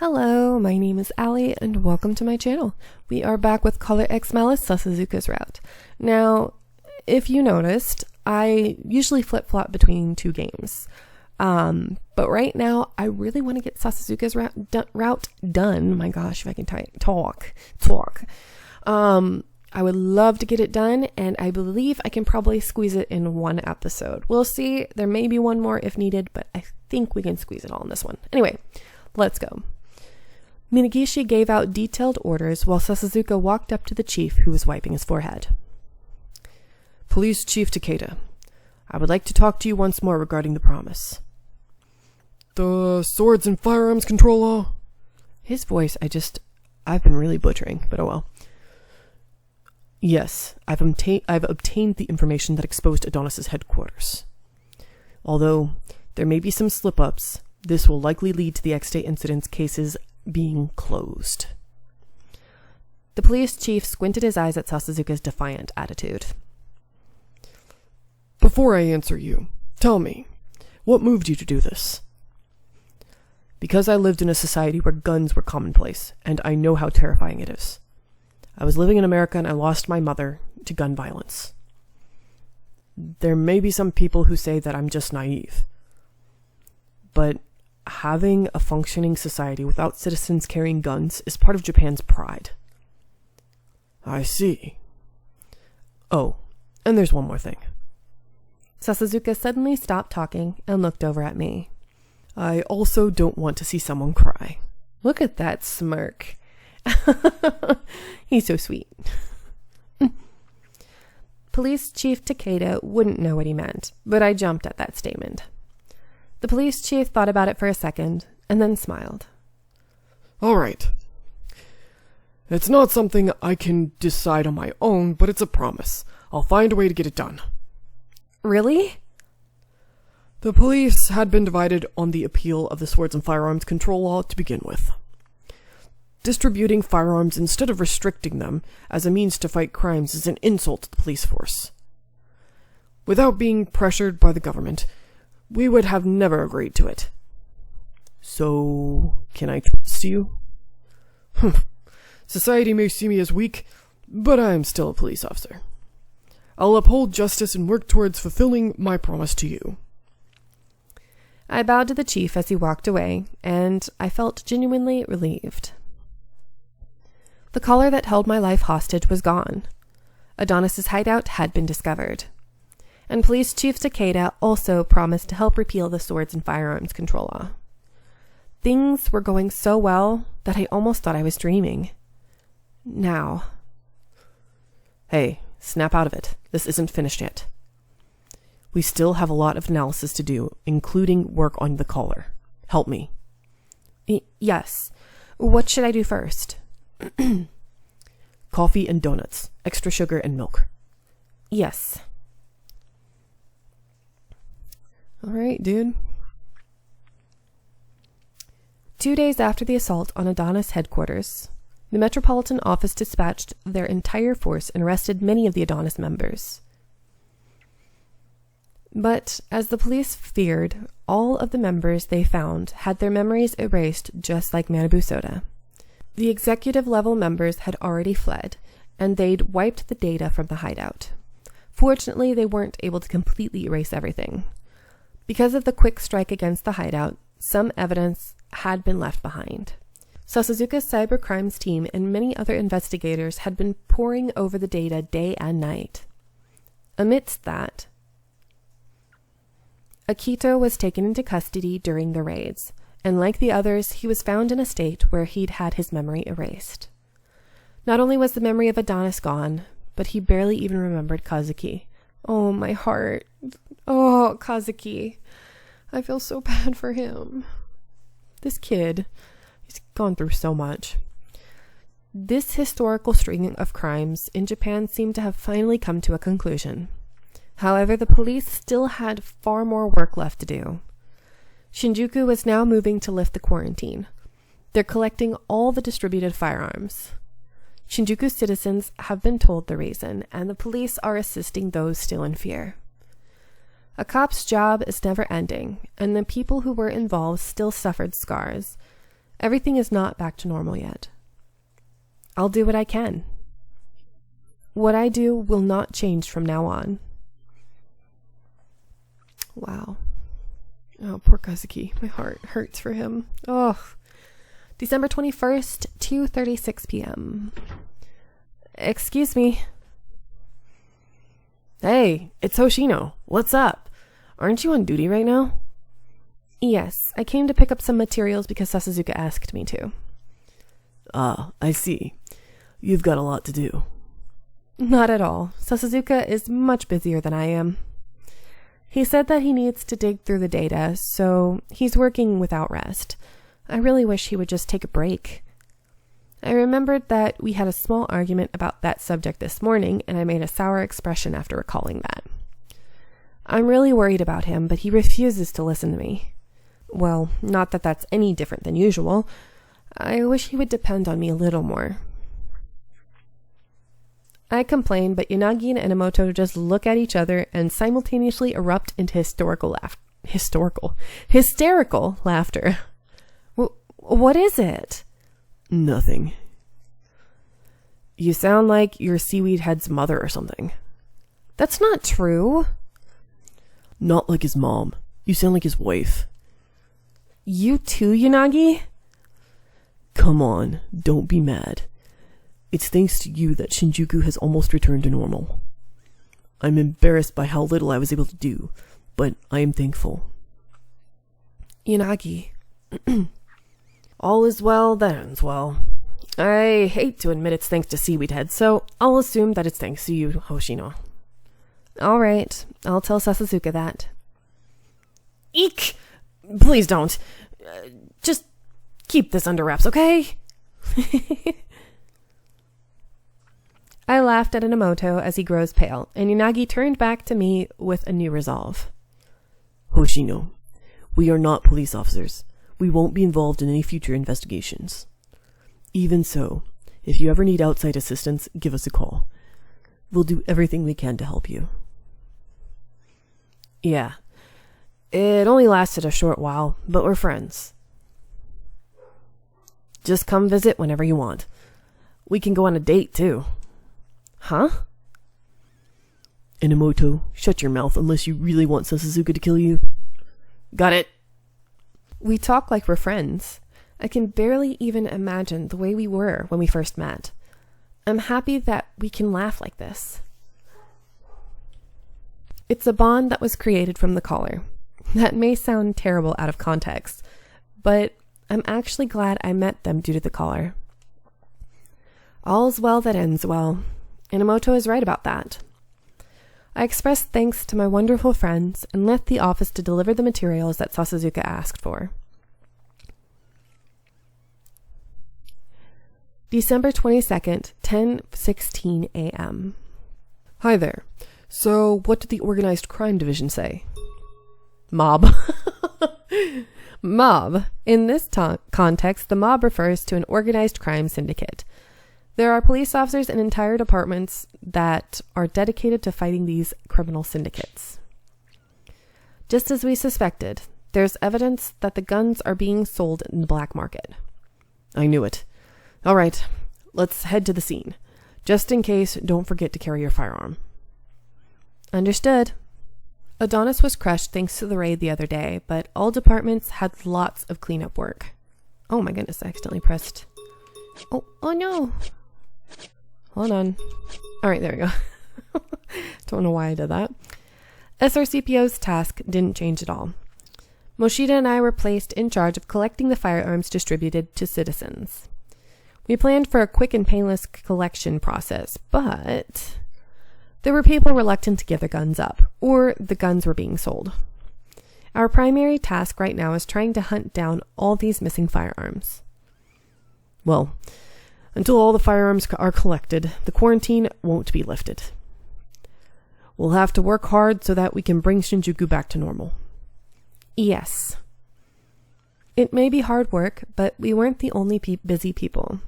Hello, my name is Allie and welcome to my channel. We are back with Color X Malice Sasazuka's route. Now, if you noticed, I usually flip-flop between two games. But right now, I really want to get Sasazuka's route done. My gosh, if I can talk. I would love to get it done, and I believe I can probably squeeze it in one episode. We'll see. There may be one more if needed, but I think we can squeeze it all in this one. Anyway, let's go. Minagishi gave out detailed orders while Sasazuka walked up to the chief, who was wiping his forehead. Police Chief Takeda, I would like to talk to you once more regarding the promise. The swords and firearms control law? His voice, I've been really butchering, but oh well. Yes, I've obtained the information that exposed Adonis's headquarters. Although there may be some slip-ups, this will likely lead to the X-Day incident's cases being closed. The police chief squinted his eyes at Sasazuka's defiant attitude. Before I answer you, tell me, what moved you to do this? Because I lived in a society where guns were commonplace, and I know how terrifying it is. I was living in America and I lost my mother to gun violence. There may be some people who say that I'm just naive, but having a functioning society without citizens carrying guns is part of Japan's pride. I see. Oh, and there's one more thing. Sasazuka suddenly stopped talking and looked over at me. I also don't want to see someone cry. Look at that smirk. He's so sweet. Police Chief Takeda wouldn't know what he meant, but I jumped at that statement. The police chief thought about it for a second, and then smiled. All right. It's not something I can decide on my own, but it's a promise. I'll find a way to get it done. Really? The police had been divided on the appeal of the swords and firearms control law to begin with. Distributing firearms instead of restricting them as a means to fight crimes is an insult to the police force. Without being pressured by the government, we would have never agreed to it. So, can I trust you? Society may see me as weak, but I am still a police officer. I'll uphold justice and work towards fulfilling my promise to you. I bowed to the chief as he walked away, and I felt genuinely relieved. The collar that held my life hostage was gone. Adonis's hideout had been discovered. And Police Chief Takeda also promised to help repeal the swords and firearms control law. Things were going so well that I almost thought I was dreaming. Now. Hey, snap out of it. This isn't finished yet. We still have a lot of analysis to do, including work on the collar. Help me. Yes. What should I do first? Coffee and donuts. Extra sugar and milk. Yes. All right, dude. 2 days after the assault on Adonis headquarters, the Metropolitan Office dispatched their entire force and arrested many of the Adonis members. But, as the police feared, all of the members they found had their memories erased just like Manabu Soda. The executive-level members had already fled, and they'd wiped the data from the hideout. Fortunately, they weren't able to completely erase everything. Because of the quick strike against the hideout, some evidence had been left behind. Sasazuka's cybercrimes team and many other investigators had been poring over the data day and night. Amidst that, Akito was taken into custody during the raids, and like the others, he was found in a state where he'd had his memory erased. Not only was the memory of Adonis gone, but he barely even remembered Kazuki. Oh, my heart. Oh, Kazuki. I feel so bad for him. This kid, he's gone through so much. This historical string of crimes in Japan seemed to have finally come to a conclusion. However, the police still had far more work left to do. Shinjuku was now moving to lift the quarantine. They're collecting all the distributed firearms. Shinjuku citizens have been told the reason, and the police are assisting those still in fear. A cop's job is never ending, and the people who were involved still suffered scars, Everything is not back to normal yet. I'll do what I can. What I do will not change from now on. Wow. Oh, poor Kazuki. My heart hurts for him. Oh. December 21st, 2:36 p.m. Excuse me. Hey, it's Hoshino. What's up? Aren't you on duty right now? Yes, I came to pick up some materials because Sasazuka asked me to. Ah, I see. You've got a lot to do. Not at all. Sasazuka is much busier than I am. He said that he needs to dig through the data, so he's working without rest. I really wish he would just take a break. I remembered that we had a small argument about that subject this morning, and I made a sour expression after recalling that. I'm really worried about him, but he refuses to listen to me. Well, not that that's any different than usual. I wish he would depend on me a little more. I complain, but Yanagi and Enomoto just look at each other and simultaneously erupt into hysterical laughter. What is it? Nothing. You sound like your seaweed head's mother or something. That's not true. Not like his mom. You sound like his wife. You too, Yanagi? Come on, don't be mad. It's thanks to you that Shinjuku has almost returned to normal. I'm embarrassed by how little I was able to do, but I am thankful. Yanagi. All is well that ends well. I hate to admit it's thanks to Seaweed Head, so I'll assume that it's thanks to you, Hoshino. All right, I'll tell Sasazuka that. Eek! Please don't. Just keep this under wraps, okay? I laughed at Enomoto as he grows pale, and Yanagi turned back to me with a new resolve. Hoshino, we are not police officers. We won't be involved in any future investigations. Even so, if you ever need outside assistance, give us a call. We'll do everything we can to help you. Yeah, it only lasted a short while, but we're friends. Just come visit whenever you want. We can go on a date, too. Huh? Enomoto, shut your mouth unless you really want Sasazuka to kill you. Got it? We talk like we're friends. I can barely even imagine the way we were when we first met. I'm happy that we can laugh like this. It's a bond that was created from the collar. That may sound terrible out of context, but I'm actually glad I met them due to the collar. All's well that ends well. Enomoto is right about that. I expressed thanks to my wonderful friends and left the office to deliver the materials that Sasazuka asked for. December 22nd, 10:16 a.m. Hi there. So, what did the Organized Crime Division say? Mob. Mob. In this context, the mob refers to an organized crime syndicate. There are police officers and entire departments that are dedicated to fighting these criminal syndicates. Just as we suspected, there's evidence that the guns are being sold in the black market. I knew it. All right, let's head to the scene. Just in case, don't forget to carry your firearm. Understood. Adonis was crushed thanks to the raid the other day, but all departments had lots of cleanup work. Oh my goodness, I accidentally pressed. Oh no. Hold on. All right, there we go. Don't know why I did that. SRCPO's task didn't change at all. Moshida and I were placed in charge of collecting the firearms distributed to citizens. We planned for a quick and painless collection process, but there were people reluctant to give their guns up, or the guns were being sold. Our primary task right now is trying to hunt down all these missing firearms. Well, until all the firearms are collected, the quarantine won't be lifted. We'll have to work hard so that we can bring Shinjuku back to normal. Yes. It may be hard work, but we weren't the only busy people.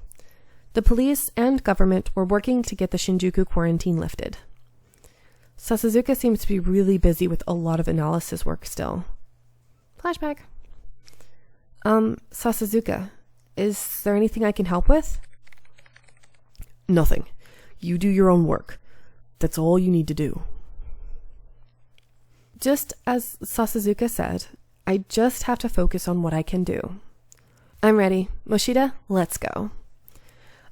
The police and government were working to get the Shinjuku quarantine lifted. Sasazuka seems to be really busy with a lot of analysis work still. Flashback. Sasazuka, Is there anything I can help with? Nothing. You do your own work. That's all you need to do. Just as Sasazuka said, I just have to focus on what I can do. I'm ready. Moshida, let's go.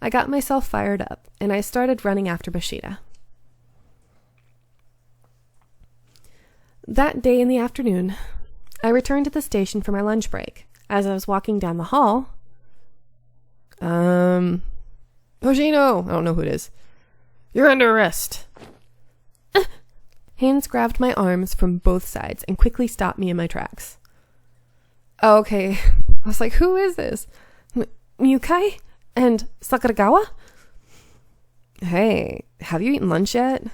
I got myself fired up, and I started running after Moshida. That day in the afternoon, I returned to the station for my lunch break. As I was walking down the hall... Hoshino! I don't know who it is. You're under arrest. Hands grabbed my arms from both sides and quickly stopped me in my tracks. Okay. I was like, who is this? Myukai? And Sakuragawa? Hey, have you eaten lunch yet?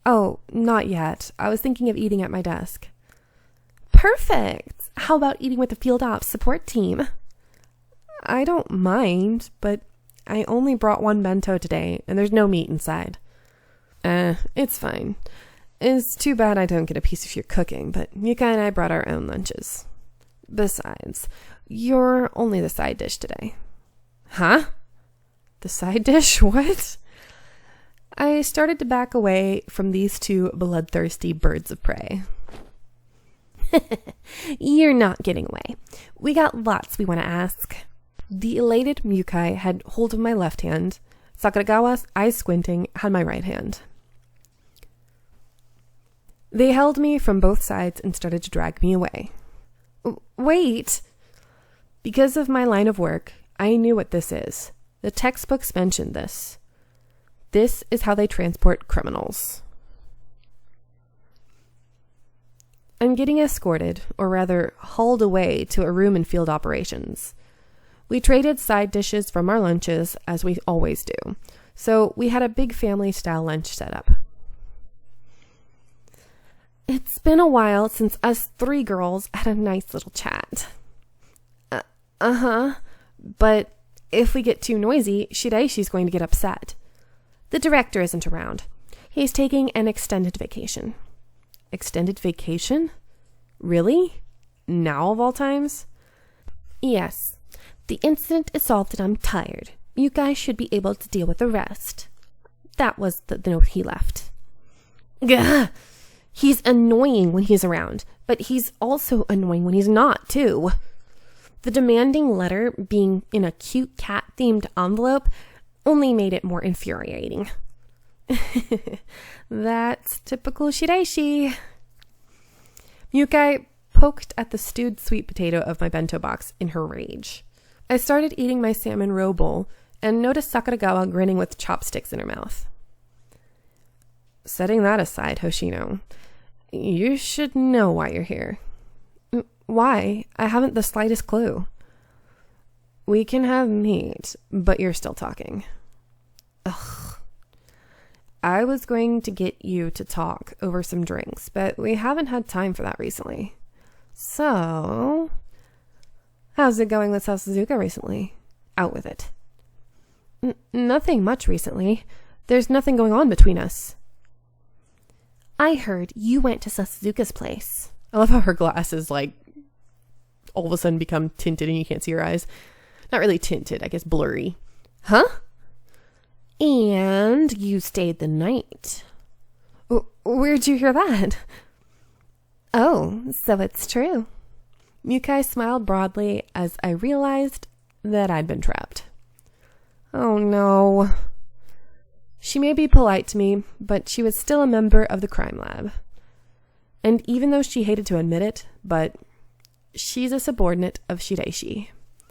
Oh, not yet. I was thinking of eating at my desk. Perfect! How about eating with the field ops support team? I don't mind, but I only brought one bento today, and there's no meat inside. It's fine. It's too bad I don't get a piece of your cooking, but Mika and I brought our own lunches. Besides, you're only the side dish today. Huh? The side dish? What? I started to back away from these two bloodthirsty birds of prey. You're not getting away. We got lots we want to ask. The elated Myukai had hold of my left hand. Sakuragawa, eyes squinting, had my right hand. They held me from both sides and started to drag me away. Wait! Because of my line of work, I knew what this is. The textbooks mentioned this. This is how they transport criminals. I'm getting escorted, or rather, hauled away to a room in field operations. We traded side dishes from our lunches, as we always do, so we had a big family-style lunch setup. It's been a while since us three girls had a nice little chat. But if we get too noisy, Shidaishi's going to get upset. The director isn't around. He's taking an extended vacation. Extended vacation? Really? Now of all times? Yes. The incident is solved and I'm tired. You guys should be able to deal with the rest. That was the note he left. Gah! He's annoying when he's around, but he's also annoying when he's not, too. The demanding letter being in a cute cat-themed envelope only made it more infuriating. That's typical Shiraishi. Myukai poked at the stewed sweet potato of my bento box in her rage. I started eating my salmon roe bowl and noticed Sakuragawa grinning with chopsticks in her mouth. Setting that aside, Hoshino, you should know why you're here. Why? I haven't the slightest clue. We can have meat, but you're still talking. Ugh. I was going to get you to talk over some drinks, but we haven't had time for that recently. So, how's it going with Sasazuka recently? Out with it. Nothing much recently. There's nothing going on between us. I heard you went to Sasazuka's place. I love how her glasses, all of a sudden become tinted and you can't see her eyes. Not really tinted, I guess blurry. Huh? And you stayed the night. Where'd you hear that? Oh, so it's true. Myukai smiled broadly as I realized that I'd been trapped. Oh no. She may be polite to me, but she was still a member of the crime lab. And even though she hated to admit it, but she's a subordinate of Shiraishi.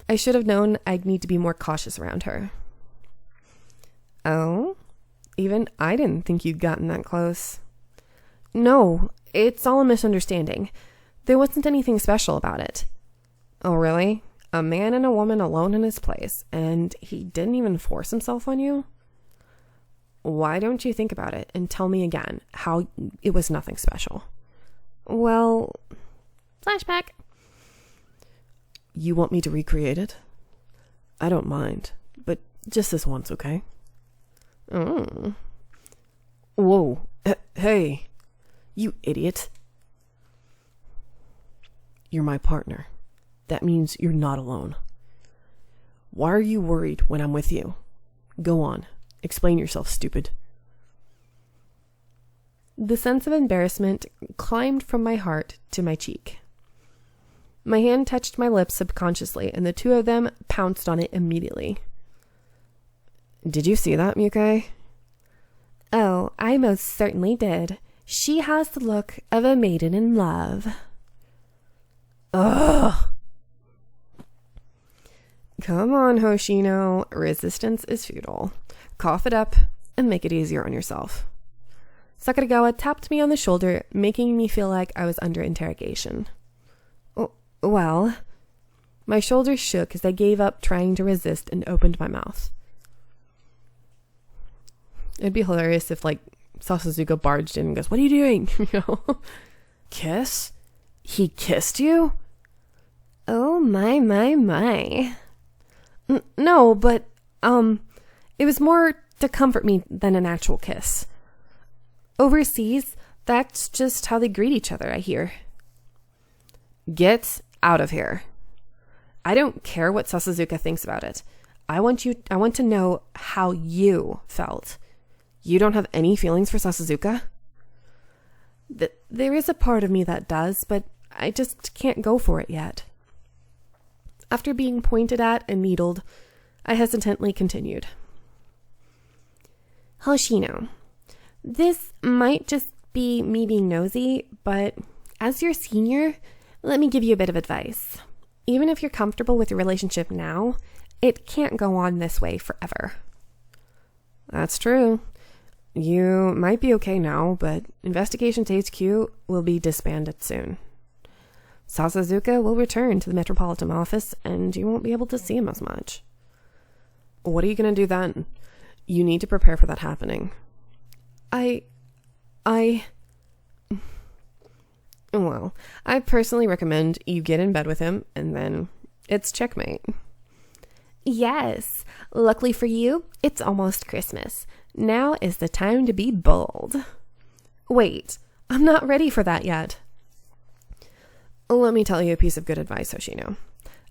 I should have known I'd need to be more cautious around her. Oh? Even I didn't think you'd gotten that close. No, it's all a misunderstanding. There wasn't anything special about it. Oh, really? A man and a woman alone in his place, and he didn't even force himself on you? Why don't you think about it and tell me again how it was nothing special? Well, flashback. You want me to recreate it? I don't mind, but just this once, okay? Whoa. Hey, you idiot. You're my partner. That means you're not alone. Why are you worried when I'm with you? Go on. Explain yourself, stupid. The sense of embarrassment climbed from my heart to my cheek. My hand touched my lips subconsciously, and the two of them pounced on it immediately. Did you see that, Muke? Oh, I most certainly did. She has the look of a maiden in love. Ugh! Come on, Hoshino. Resistance is futile. Cough it up and make it easier on yourself. Sakuragawa tapped me on the shoulder, making me feel like I was under interrogation. Well, my shoulders shook as I gave up trying to resist and opened my mouth. It'd be hilarious if, Sasazuka barged in and goes, "What are you doing?" Kiss? He kissed you? Oh, my. No, but, it was more to comfort me than an actual kiss. Overseas, that's just how they greet each other, I hear. Get out of here. I don't care what Sasazuka thinks about it. I want to know how you felt. You don't have any feelings for Sasazuka? There is a part of me that does, but I just can't go for it yet. After being pointed at and needled, I hesitantly continued. Hoshino, this might just be me being nosy, but as your senior, let me give you a bit of advice. Even if you're comfortable with your relationship now, it can't go on this way forever. That's true. You might be okay now, but Investigations HQ will be disbanded soon. Sasazuka will return to the Metropolitan Office, and you won't be able to see him as much. What are you going to do then? You need to prepare for that happening. Well, I personally recommend you get in bed with him, and then it's checkmate. Yes. Luckily for you, it's almost Christmas. Now is the time to be bold. Wait, I'm not ready for that yet. Let me tell you a piece of good advice, Hoshino.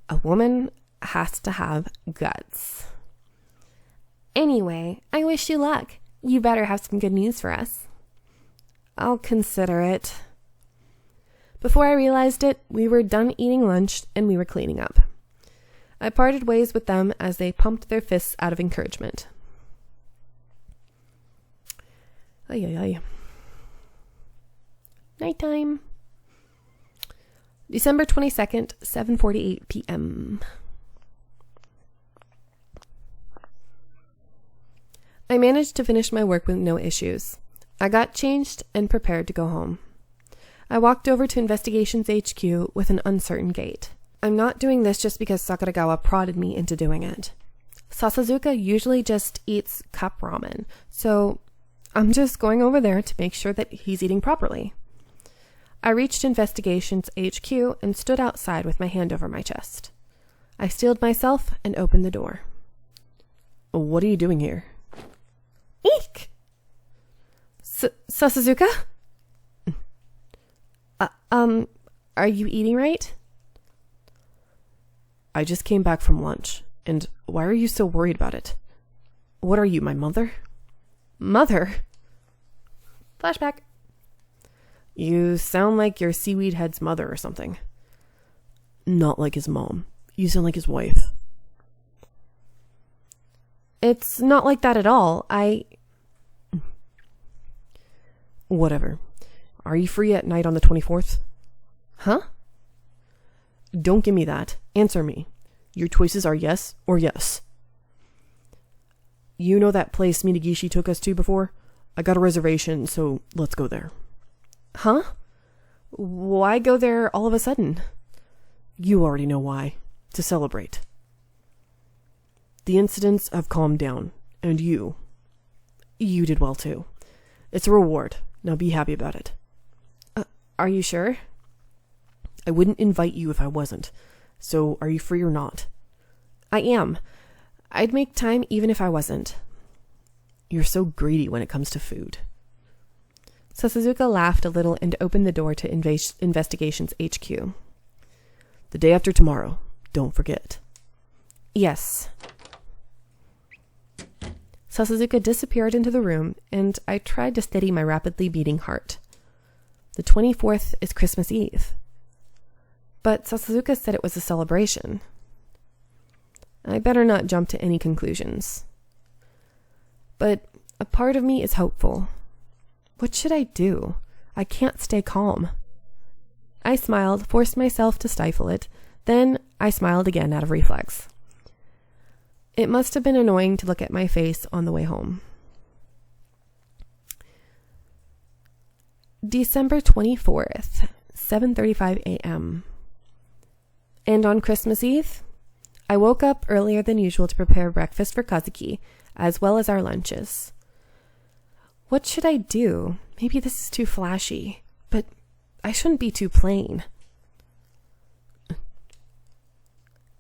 A woman has to have guts. Anyway, I wish you luck. You better have some good news for us. I'll consider it. Before I realized it, we were done eating lunch and we were cleaning up. I parted ways with them as they pumped their fists out of encouragement. Ay. Nighttime. December 22nd, 7:48 p.m. I managed to finish my work with no issues. I got changed and prepared to go home. I walked over to Investigations HQ with an uncertain gait. I'm not doing this just because Sakuragawa prodded me into doing it. Sasazuka usually just eats cup ramen, so I'm just going over there to make sure that he's eating properly. I reached Investigations HQ and stood outside with my hand over my chest. I steeled myself and opened the door. What are you doing here? Eek! Sasazuka? Are you eating right? I just came back from lunch, and why are you so worried about it? What are you, my mother? Mother? Flashback. You sound like your seaweed head's mother or something. Not like his mom. You sound like his wife. It's not like that at all. Whatever. Are you free at night on the 24th? Huh? Don't give me that. Answer me. Your choices are yes or yes. You know that place Minagishi took us to before? I got a reservation, so let's go there. Huh? Why go there all of a sudden? You already know why. To celebrate. The incidents have calmed down, and you did well too. It's a reward. Now be happy about it. Are you sure? I wouldn't invite you if I wasn't. So are you free or not? I am. I'd make time even if I wasn't. You're so greedy when it comes to food. Sasazuka laughed a little and opened the door to Investigations HQ. The day after tomorrow. Don't forget. Yes. Sasazuka disappeared into the room, and I tried to steady my rapidly beating heart. The 24th is Christmas Eve. But Sasazuka said it was a celebration. I better not jump to any conclusions. But a part of me is hopeful. What should I do? I can't stay calm. I smiled, forced myself to stifle it. Then I smiled again out of reflex. It must have been annoying to look at my face on the way home. December 24th, 7:35 a.m. And on Christmas Eve, I woke up earlier than usual to prepare breakfast for Kazuki, as well as our lunches. What should I do? Maybe this is too flashy, but I shouldn't be too plain.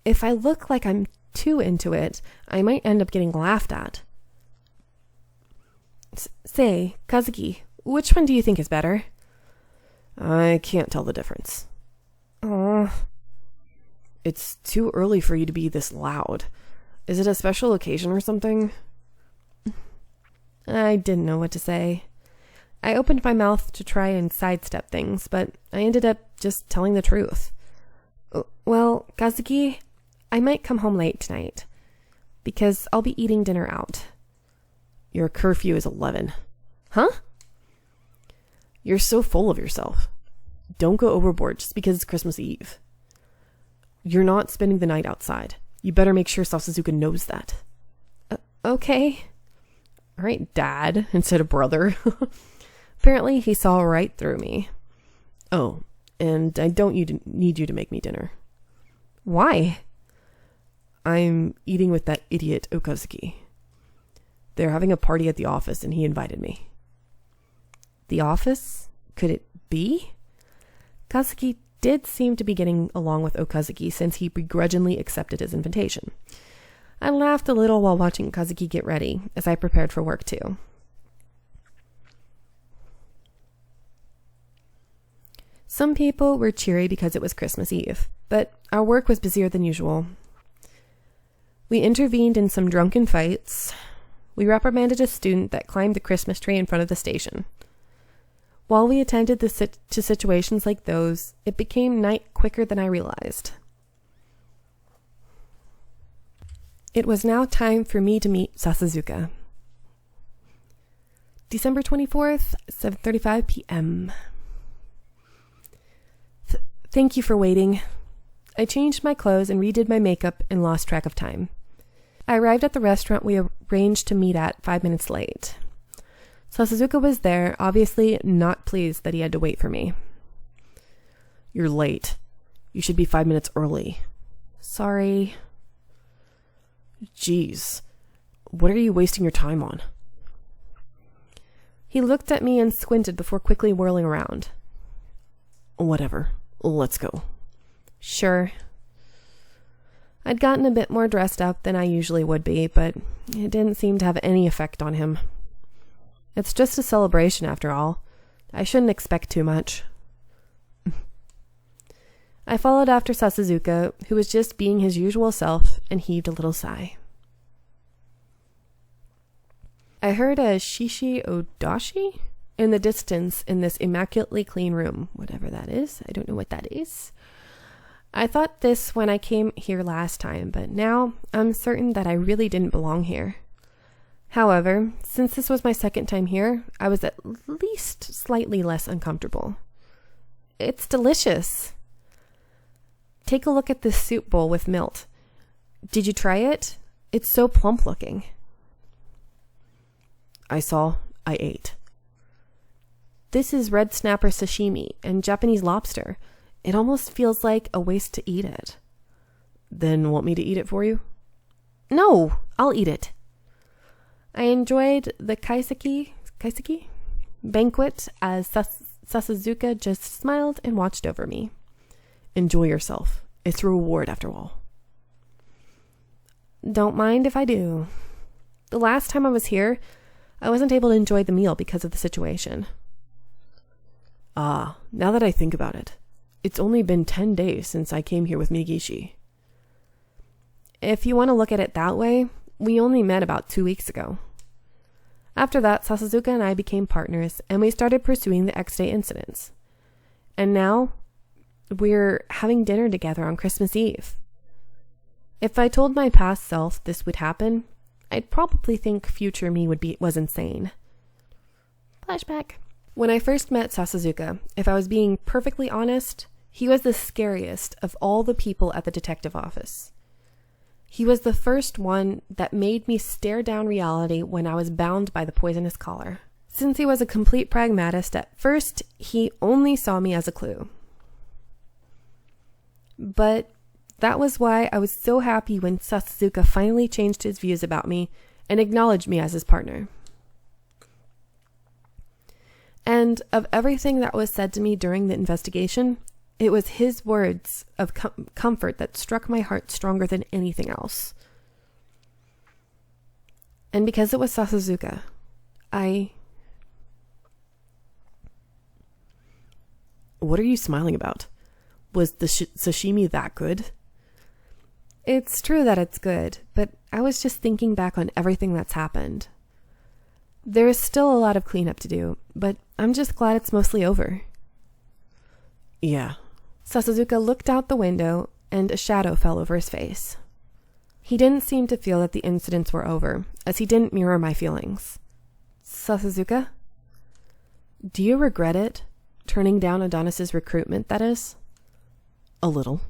If I look like I'm too into it, I might end up getting laughed at. Say, Kazuki, which one do you think is better? I can't tell the difference. Aww. It's too early for you to be this loud. Is it a special occasion or something? I didn't know what to say. I opened my mouth to try and sidestep things, but I ended up just telling the truth. Well, Kazuki, I might come home late tonight, because I'll be eating dinner out. Your curfew is 11. Huh? You're so full of yourself. Don't go overboard just because it's Christmas Eve. You're not spending the night outside. You better make sure Sasazuka knows that. Okay. All right, Dad, instead of brother. Apparently, he saw right through me. Oh, and I don't need you to make me dinner. Why? I'm eating with that idiot Okazuki. They're having a party at the office, and he invited me. The office? Could it be? Kazuki did seem to be getting along with Okazuki since he begrudgingly accepted his invitation. I laughed a little while watching Kazuki get ready, as I prepared for work too. Some people were cheery because it was Christmas Eve, but our work was busier than usual. We intervened in some drunken fights. We reprimanded a student that climbed the Christmas tree in front of the station. While we attended to situations like those, it became night quicker than I realized. It was now time for me to meet Sasazuka. December 24th, 7:35 p.m. Thank you for waiting. I changed my clothes and redid my makeup and lost track of time. I arrived at the restaurant we arranged to meet at 5 minutes late. Sasazuka was there, obviously not pleased that he had to wait for me. You're late. You should be 5 minutes early. Sorry. Jeez. What are you wasting your time on? He looked at me and squinted before quickly whirling around. Whatever. Let's go. Sure. I'd gotten a bit more dressed up than I usually would be, but it didn't seem to have any effect on him. It's just a celebration after all. I shouldn't expect too much. I followed after Sasazuka, who was just being his usual self, and heaved a little sigh. I heard a shishi odashi in the distance in this immaculately clean room, whatever that is. I don't know what that is. I thought this when I came here last time, but now I'm certain that I really didn't belong here. However, since this was my second time here, I was at least slightly less uncomfortable. It's delicious. Take a look at this soup bowl with milt. Did you try it? It's so plump looking. I ate. This is red snapper sashimi and Japanese lobster. It almost feels like a waste to eat it. Then want me to eat it for you? No, I'll eat it. I enjoyed the kaiseki banquet as Sasazuka just smiled and watched over me. Enjoy yourself. It's a reward after all. Don't mind if I do. The last time I was here, I wasn't able to enjoy the meal because of the situation. Ah, now that I think about it, it's only been 10 days since I came here with Migishi. if you want to look at it that way, we only met about 2 weeks ago. After that, Sasazuka and I became partners, and we started pursuing the X-Day incidents. And now, we're having dinner together on Christmas Eve. If I told my past self this would happen, I'd probably think future me was insane. Flashback. When I first met Sasazuka, if I was being perfectly honest, he was the scariest of all the people at the detective office. He was the first one that made me stare down reality when I was bound by the poisonous collar. Since he was a complete pragmatist at first, he only saw me as a clue. But that was why I was so happy when Sasazuka finally changed his views about me and acknowledged me as his partner. And of everything that was said to me during the investigation, it was his words of comfort that struck my heart stronger than anything else. And because it was Sasazuka, What are you smiling about? Was the sashimi that good? It's true that it's good, but I was just thinking back on everything that's happened. There is still a lot of cleanup to do, but I'm just glad it's mostly over. Yeah. Sasazuka looked out the window, and a shadow fell over his face. He didn't seem to feel that the incidents were over, as he didn't mirror my feelings. Sasazuka? Do you regret it? Turning down Adonis's recruitment, that is? A little.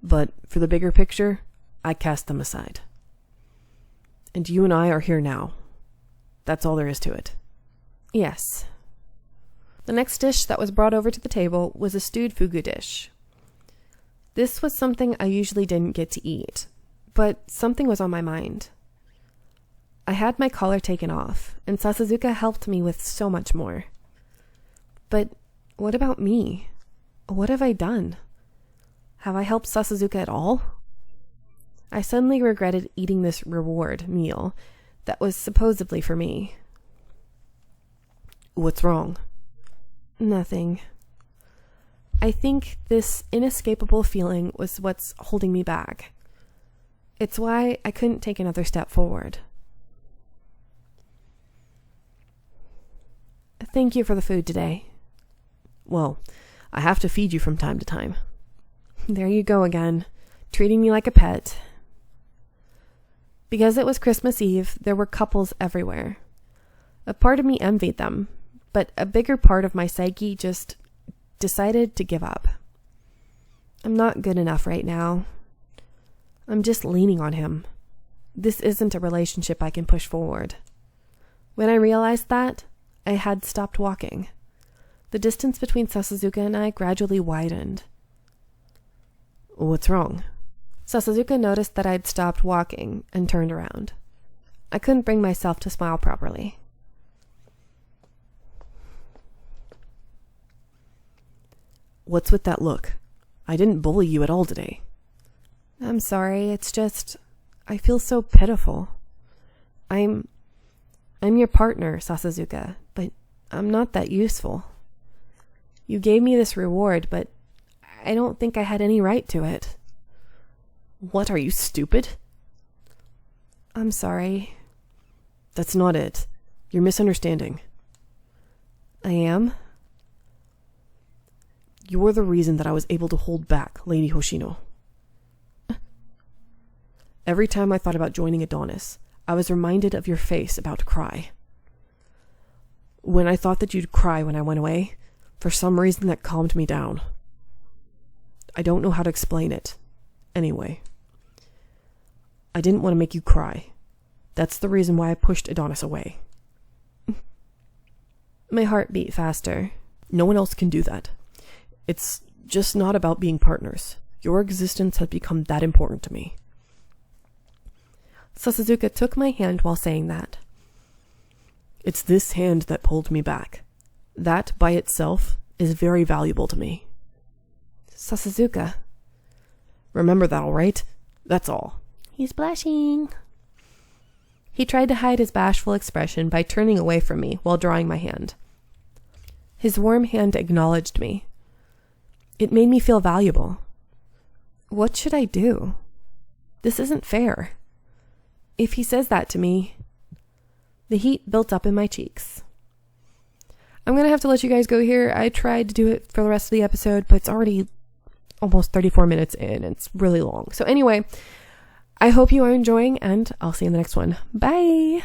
But for the bigger picture, I cast them aside. And you and I are here now. That's all there is to it. Yes. The next dish that was brought over to the table was a stewed fugu dish. This was something I usually didn't get to eat, but something was on my mind. I had my collar taken off, and Sasazuka helped me with so much more. But what about me? What have I done? Have I helped Sasazuka at all? I suddenly regretted eating this reward meal that was supposedly for me. What's wrong? Nothing. I think this inescapable feeling was what's holding me back. It's why I couldn't take another step forward. Thank you for the food today. Well, I have to feed you from time to time. There you go again, treating me like a pet. Because it was Christmas Eve, there were couples everywhere. A part of me envied them, but a bigger part of my psyche just decided to give up. I'm not good enough right now. I'm just leaning on him. This isn't a relationship I can push forward. When I realized that, I had stopped walking. The distance between Sasazuka and I gradually widened. What's wrong? Sasazuka noticed that I'd stopped walking and turned around. I couldn't bring myself to smile properly. What's with that look? I didn't bully you at all today. I'm sorry, it's just, I feel so pitiful. I'm your partner, Sasazuka, but I'm not that useful. You gave me this reward, but I don't think I had any right to it. What, are you stupid? I'm sorry. That's not it. You're misunderstanding. I am? You're the reason that I was able to hold back Lady Hoshino. Every time I thought about joining Adonis, I was reminded of your face about to cry. When I thought that you'd cry when I went away, for some reason that calmed me down. I don't know how to explain it. Anyway, I didn't want to make you cry. That's the reason why I pushed Adonis away. My heart beat faster. No one else can do that. It's just not about being partners. Your existence has become that important to me. Sasazuka took my hand while saying that. It's this hand that pulled me back. That, by itself, is very valuable to me. Sasazuka. Remember that, all right? That's all. He's blushing. He tried to hide his bashful expression by turning away from me while drawing my hand. His warm hand acknowledged me. It made me feel valuable. what should I do? This isn't fair. If he says that to me, the heat built up in my cheeks. I'm going to have to let you guys go here. I tried to do it for the rest of the episode, but it's already almost 34 minutes in. It's really long. So anyway, I hope you are enjoying, and I'll see you in the next one. Bye!